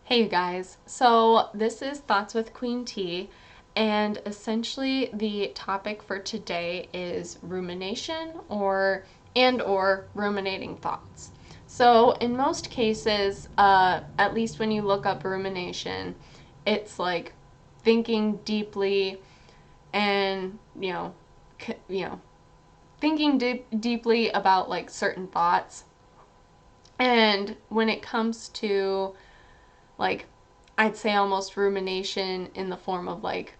Hey you guys, so this is Thoughts with Queen T, and essentially the topic for today is rumination or ruminating thoughts. So in most cases, at least when you look up rumination, it's like thinking deeply and thinking deeply about like certain thoughts. And when it comes to like I'd say almost rumination in the form of like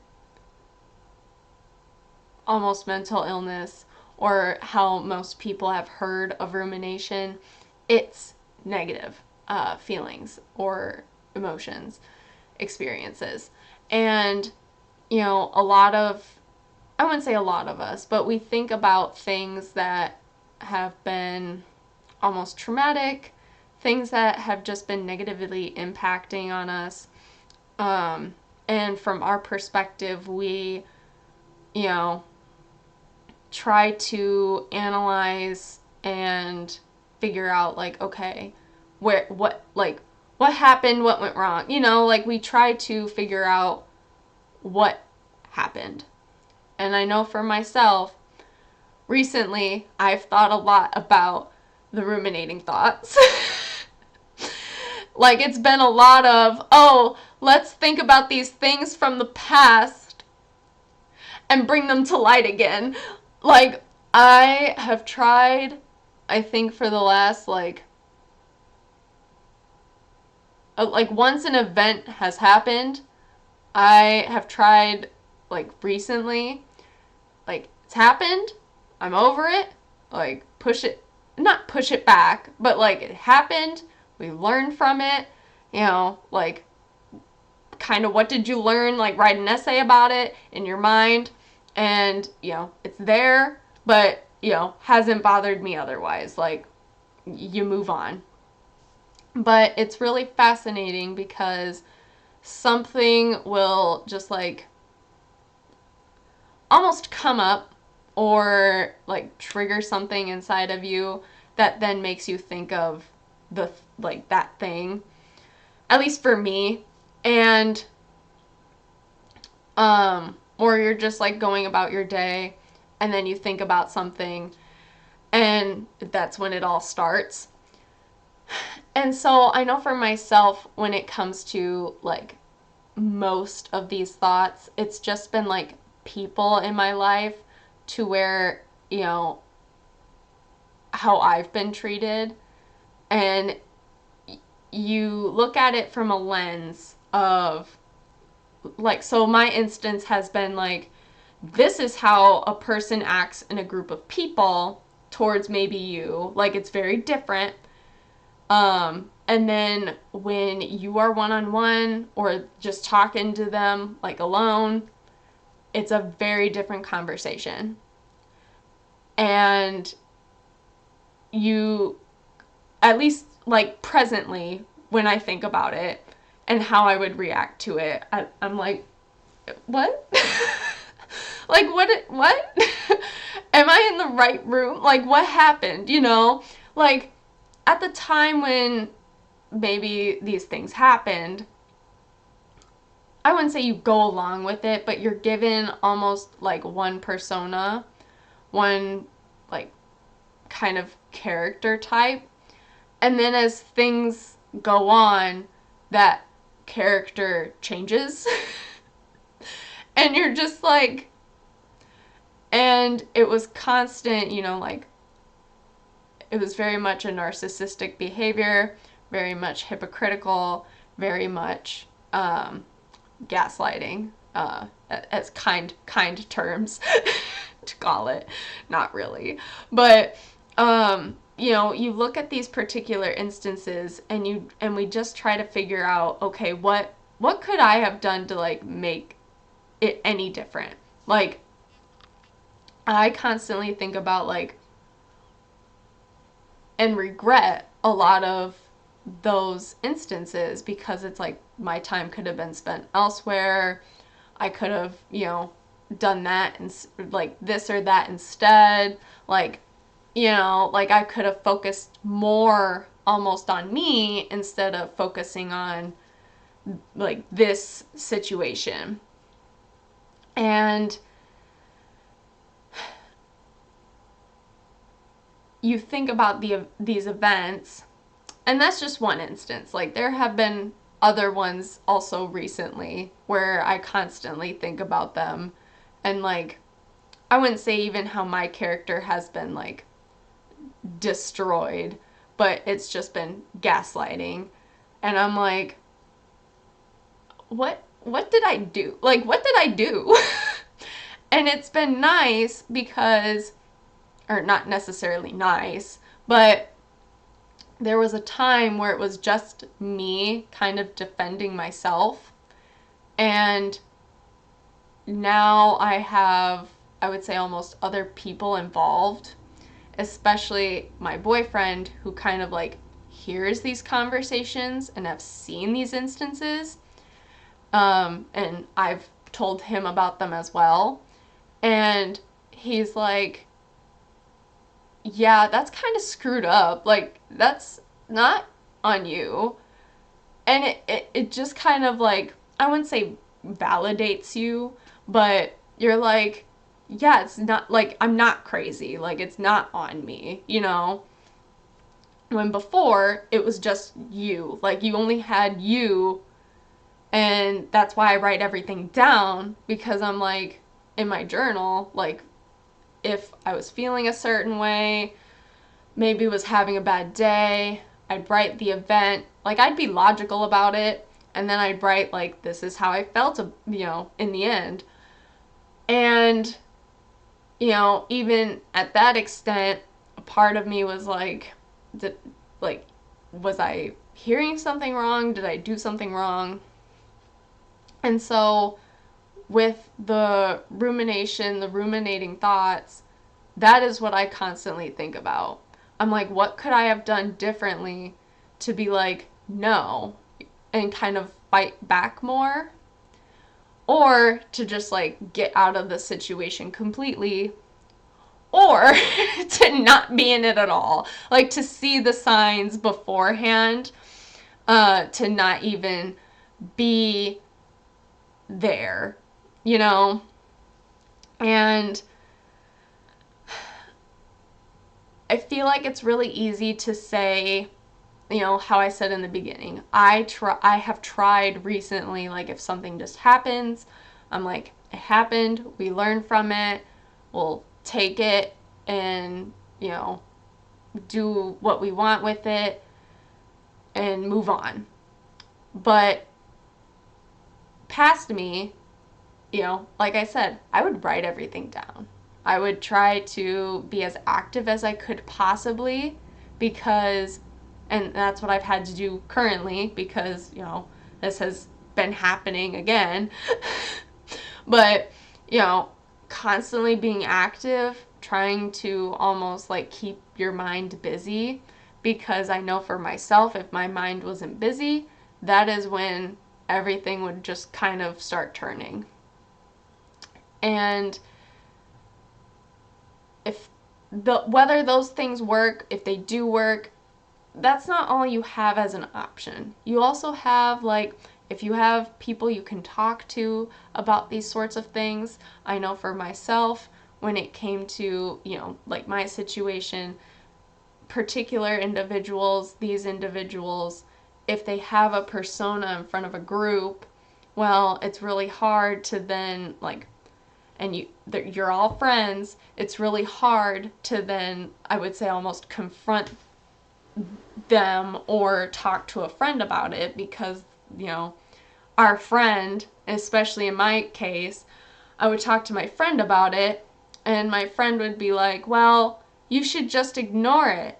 almost mental illness or how most people have heard of rumination, it's negative feelings or emotions, experiences. And, a lot of, I wouldn't say a lot of us, but we think about things that have been almost traumatic, things that have just been negatively impacting on us. And from our perspective, we, you know, try to analyze and figure out, like, okay, what happened, what went wrong. Like we try to figure out what happened. And I know for myself, recently, I've thought a lot about the ruminating thoughts. Like, it's been a lot of, oh, let's think about these things from the past and bring them to light again. Like, I have tried, I think for the last, once an event has happened, I have tried, like, recently, like, it's happened, I'm over it, like, not push it back, but, like, it happened, we learned from it, like, kind of what did you learn, like, write an essay about it in your mind, and, it's there, but, hasn't bothered me otherwise, like, you move on. But it's really fascinating because something will just, like, almost come up or like trigger something inside of you that then makes you think of that thing, at least for me. And or you're just like going about your day and then you think about something and that's when it all starts. And so I know for myself, when it comes to like most of these thoughts, it's just been like people in my life, to where, how I've been treated. And you look at it from a lens of, like, so my instance has been like, this is how a person acts in a group of people towards maybe you. Like, it's very different. And then when you are one-on-one or just talking to them, like, alone, it's a very different conversation. And you, at least, like, presently, when I think about it and how I would react to it, I'm like, what? Like, what? Am I in the right room? Like, what happened, Like, at the time when maybe these things happened, I wouldn't say you go along with it, but you're given almost like one persona, one like kind of character type. And then as things go on, that character changes. And you're just like, and it was constant, like, it was very much a narcissistic behavior, very much hypocritical, very much gaslighting, as kind terms to call it. Not really. But, you look at these particular instances and we just try to figure out, okay, what could I have done to, like, make it any different? Like, I constantly think about, like, and regret a lot of those instances, because it's like my time could have been spent elsewhere. I could have, done that and like this or that instead. Like, like I could have focused more almost on me instead of focusing on like this situation. And you think about these events, and that's just one instance. Like, there have been other ones also recently where I constantly think about them, and like, I wouldn't say even how my character has been like destroyed, but it's just been gaslighting. And I'm like, what did I do? Like, what did I do? And it's been nice because, or not necessarily nice, but there was a time where it was just me kind of defending myself. And now I have, I would say, almost other people involved, especially my boyfriend, who kind of like hears these conversations and have seen these instances. And I've told him about them as well. And he's like, yeah, that's kind of screwed up. Like, that's not on you. And it just kind of like, I wouldn't say validates you, but you're like, yeah, it's not like, I'm not crazy. Like, it's not on me, you know? When before, it was just you. Like, you only had you. And that's why I write everything down, because I'm like, in my journal, like, if I was feeling a certain way, maybe was having a bad day, I'd write the event. Like, I'd be logical about it, and then I'd write, like, this is how I felt, you know, in the end. And, you know, even at that extent, a part of me was like, like, was I hearing something wrong? Did I do something wrong? And so, with the rumination, the ruminating thoughts, that is what I constantly think about. I'm like, what could I have done differently to be like, no, and kind of fight back more? Or to just like get out of the situation completely, or to not be in it at all. Like, to see the signs beforehand, to not even be there, you know? And I feel like it's really easy to say, you know, how I said in the beginning. I have tried recently, like, if something just happens, I'm like, it happened, we learn from it, we'll take it and, you know, do what we want with it and move on. But past me, you know, like I said, I would write everything down. I would try to be as active as I could possibly, because, and that's what I've had to do currently, because, you know, this has been happening again. But, you know, constantly being active, trying to almost like keep your mind busy, because I know for myself, if my mind wasn't busy, that is when everything would just kind of start turning. And if whether those things work, if they do work, that's not all you have as an option. You also have, like, if you have people you can talk to about these sorts of things. I know for myself, when it came to, you know, like my situation, particular individuals, these individuals, if they have a persona in front of a group, well, it's really hard to then, like, and you're all friends, it's really hard to then, I would say, almost confront them or talk to a friend about it, because, you know, our friend, especially in my case, I would talk to my friend about it, and my friend would be like, well, you should just ignore it.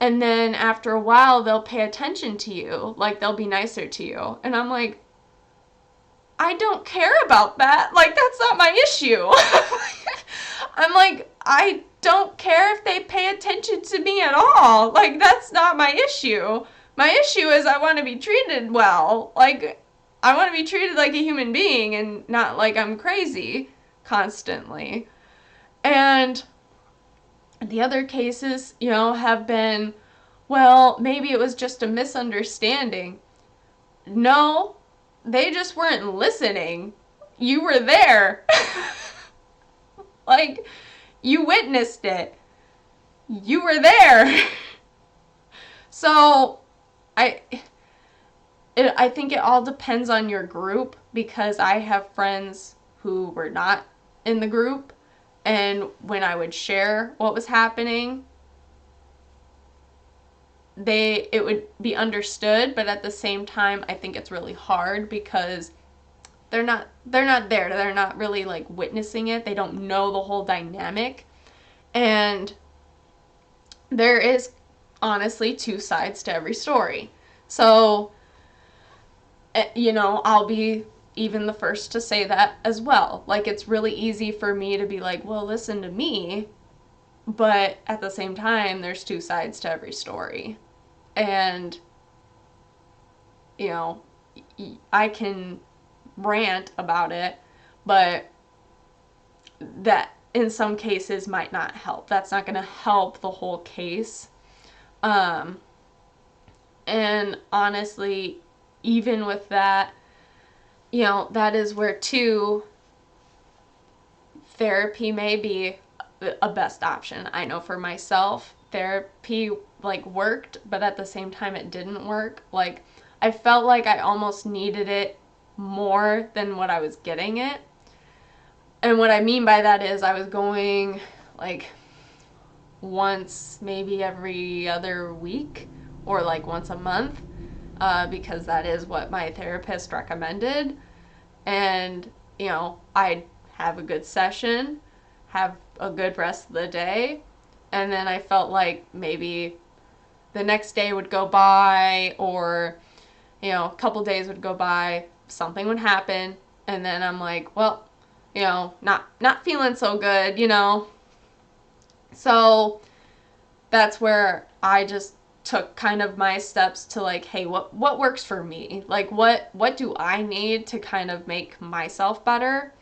And then after a while, they'll pay attention to you, like, they'll be nicer to you. And I'm like, I don't care about that. Like, that's not my issue. I'm like, I don't care if they pay attention to me at all. Like, that's not my issue. My issue is I want to be treated well. Like, I want to be treated like a human being and not like I'm crazy constantly. And the other cases, you know, have been, well, maybe it was just a misunderstanding. No, they just weren't listening. You were there. Like, you witnessed it. You were there. So, I I think it all depends on your group, because I have friends who were not in the group, and when I would share what was happening, it would be understood, but at the same time I think it's really hard because they're not there. They're not really like witnessing it. They don't know the whole dynamic. And there is honestly two sides to every story. So, I'll be even the first to say that as well. Like, it's really easy for me to be like, well, listen to me. But at the same time, there's two sides to every story. And, I can rant about it, but that in some cases might not help. That's not going to help the whole case. And honestly, even with that, that is where too therapy may be a best option. I know for myself, therapy like worked, but at the same time it didn't work. Like, I felt like I almost needed it more than what I was getting it. And what I mean by that is I was going like once, maybe every other week, or like once a month, because that is what my therapist recommended. And, I'd have a good session, have a good rest of the day, and then I felt like maybe the next day would go by, or, a couple days would go by, something would happen, and then I'm like, well, not feeling so good, So that's where I just took kind of my steps to like, hey, what works for me? Like, what do I need to kind of make myself better?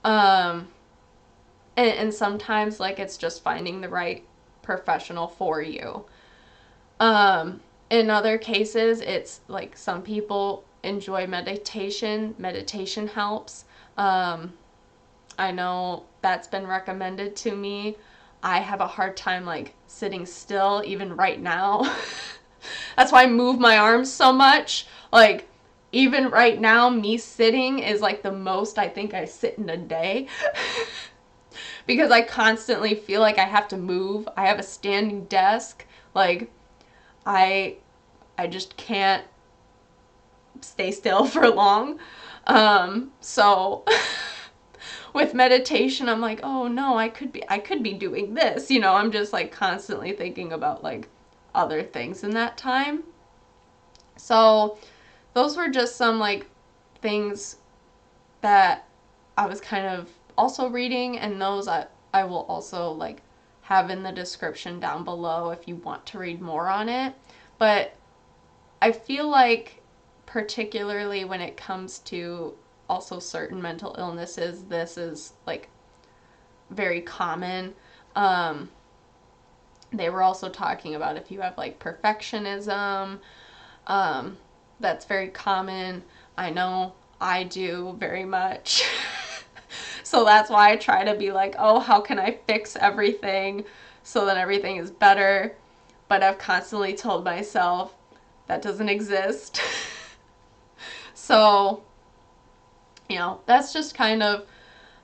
And sometimes like it's just finding the right professional for you. In other cases, it's like some people enjoy meditation. Meditation helps. I know that's been recommended to me. I have a hard time like sitting still even right now. That's why I move my arms so much. Like, even right now, me sitting is like the most I think I sit in a day. Because I constantly feel like I have to move. I have a standing desk. Like, I just can't stay still for long. So with meditation, I'm like, oh no, I could be doing this. I'm just like constantly thinking about like other things in that time. So those were just some like things that I was kind of also reading, and those I will also like have in the description down below if you want to read more on it. But I feel like particularly when it comes to also certain mental illnesses, this is like very common. They were also talking about if you have like perfectionism, that's very common. I know I do very much. So that's why I try to be like, oh, how can I fix everything so that everything is better? But I've constantly told myself that doesn't exist. So, that's just kind of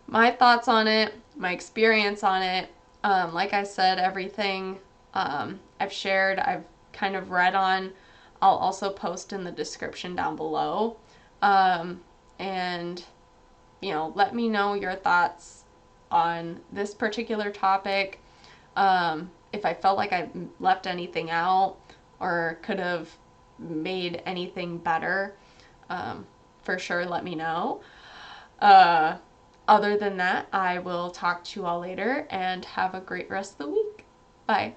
my thoughts on it, my experience on it. Like I said, everything I've shared, I've kind of read on. I'll also post in the description down below. And, let me know your thoughts on this particular topic. If I felt like I left anything out or could have made anything better, for sure let me know. Other than that, I will talk to you all later and have a great rest of the week. Bye.